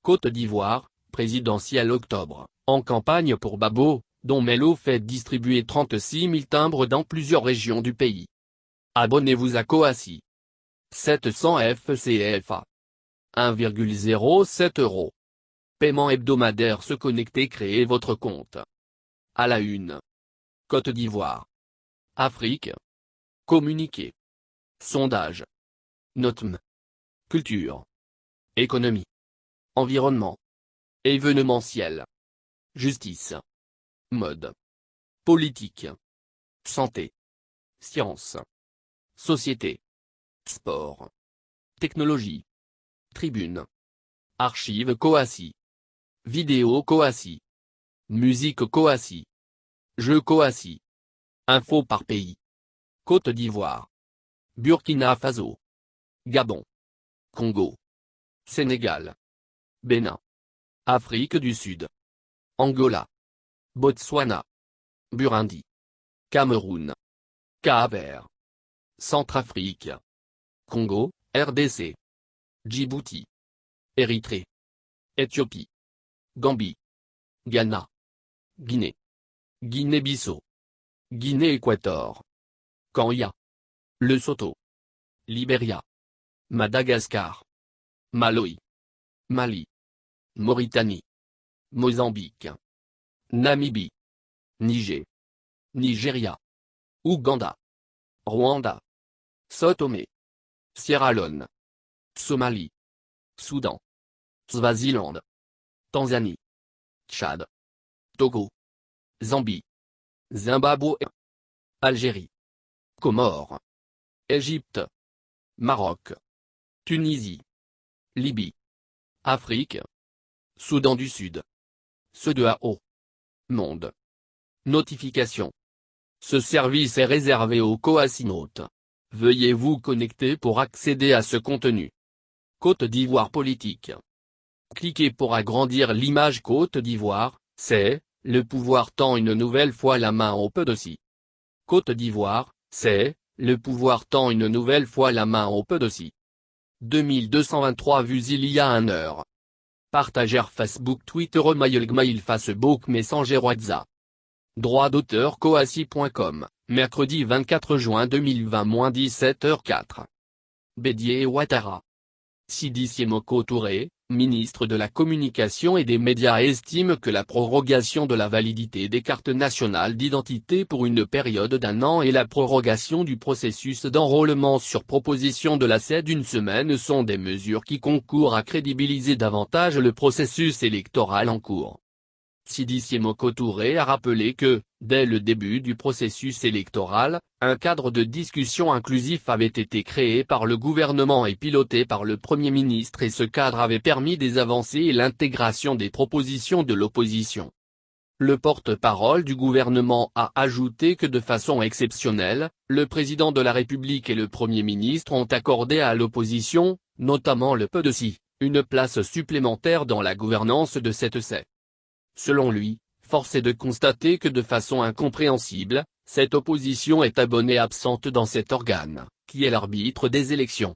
Côte d'Ivoire, présidentielle octobre, en campagne pour Babo, dont Mello fait distribuer 36 000 timbres dans plusieurs régions du pays. Abonnez-vous à Koassi. 700 FCFA. 1,07 €. Paiement hebdomadaire. Se connecter. Créer votre compte. À la une. Côte d'Ivoire. Afrique. Communiqué. Sondage. Notm. Culture. Économie. Environnement. Événementiel. Justice. Mode. Politique. Santé. Sciences. Société. Sport. Technologie. Tribune. Archives Koassi. Vidéo Koassi. Musique Koassi. Jeux Koassi. Infos par pays. Côte d'Ivoire. Burkina Faso. Gabon. Congo. Sénégal. Bénin. Afrique du Sud. Angola. Botswana. Burundi. Cameroun. Cap-Vert. Centrafrique. Congo, RDC. Djibouti. Érythrée. Éthiopie. Gambie. Ghana. Guinée. Guinée-Bissau. Guinée-Équateur. Kenya. Lesotho. Libéria. Madagascar. Malawi. Mali. Mauritanie. Mozambique. Namibie. Niger. Nigeria. Ouganda. Rwanda. Sao Tomé. Sierra Leone. Somalie. Soudan. Swaziland. Tanzanie. Tchad. Togo. Zambie. Zimbabwe. Algérie. Comores. Égypte. Maroc. Tunisie. Libye. Afrique. Soudan du Sud. CEDEAO. Monde. Notification. Ce service est réservé aux coassinautes. Veuillez vous connecter pour accéder à ce contenu. Côte d'Ivoire politique. Cliquez pour agrandir l'image. Côte d'Ivoire, c'est, le pouvoir tend une nouvelle fois la main au PDC. Côte d'Ivoire, c'est, le pouvoir tend une nouvelle fois la main au PDC. 2223 vues il y a 1 heure. Partageur Facebook, Twitter, Mail, Facebook, Messenger, WhatsApp. Droit d'auteur Koassi.com, mercredi 24 juin 2020 -17h04. Bédié Ouattara. Sidi Siemoko Touré, ministre de la Communication et des Médias, estime que la prorogation de la validité des cartes nationales d'identité pour une période d'1 an et la prorogation du processus d'enrôlement sur proposition de la CED d'1 semaine sont des mesures qui concourent à crédibiliser davantage le processus électoral en cours. Sidi Siemoko Touré a rappelé que, dès le début du processus électoral, un cadre de discussion inclusif avait été créé par le gouvernement et piloté par le Premier ministre et ce cadre avait permis des avancées et l'intégration des propositions de l'opposition. Le porte-parole du gouvernement a ajouté que de façon exceptionnelle, le président de la République et le Premier ministre ont accordé à l'opposition, notamment le PDC, une place supplémentaire dans la gouvernance de cette CED. Selon lui, force est de constater que de façon incompréhensible, cette opposition est abonnée absente dans cet organe, qui est l'arbitre des élections.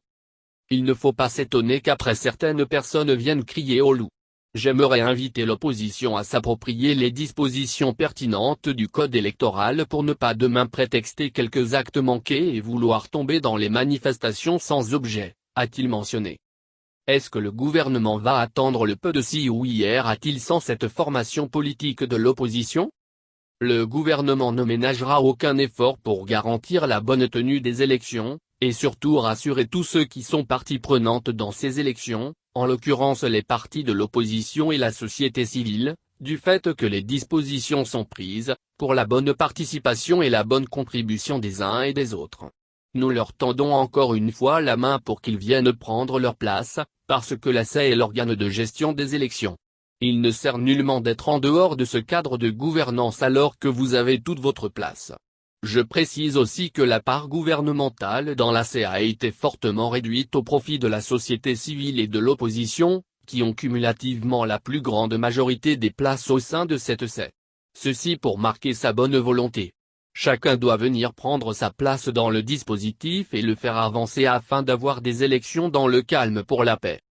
Il ne faut pas s'étonner qu'après certaines personnes viennent crier au loup. J'aimerais inviter l'opposition à s'approprier les dispositions pertinentes du code électoral pour ne pas demain prétexter quelques actes manqués et vouloir tomber dans les manifestations sans objet, a-t-il mentionné. Est-ce que le gouvernement va attendre le PDC ou hier a-t-il sans cette formation politique de l'opposition? Le gouvernement ne ménagera aucun effort pour garantir la bonne tenue des élections, et surtout rassurer tous ceux qui sont partie prenante dans ces élections, en l'occurrence les partis de l'opposition et la société civile, du fait que les dispositions sont prises, pour la bonne participation et la bonne contribution des uns et des autres. Nous leur tendons encore une fois la main pour qu'ils viennent prendre leur place, parce que la CED est l'organe de gestion des élections. Il ne sert nullement d'être en dehors de ce cadre de gouvernance alors que vous avez toute votre place. Je précise aussi que la part gouvernementale dans la CED a été fortement réduite au profit de la société civile et de l'opposition, qui ont cumulativement la plus grande majorité des places au sein de cette CED. Ceci pour marquer sa bonne volonté. Chacun doit venir prendre sa place dans le dispositif et le faire avancer afin d'avoir des élections dans le calme pour la paix.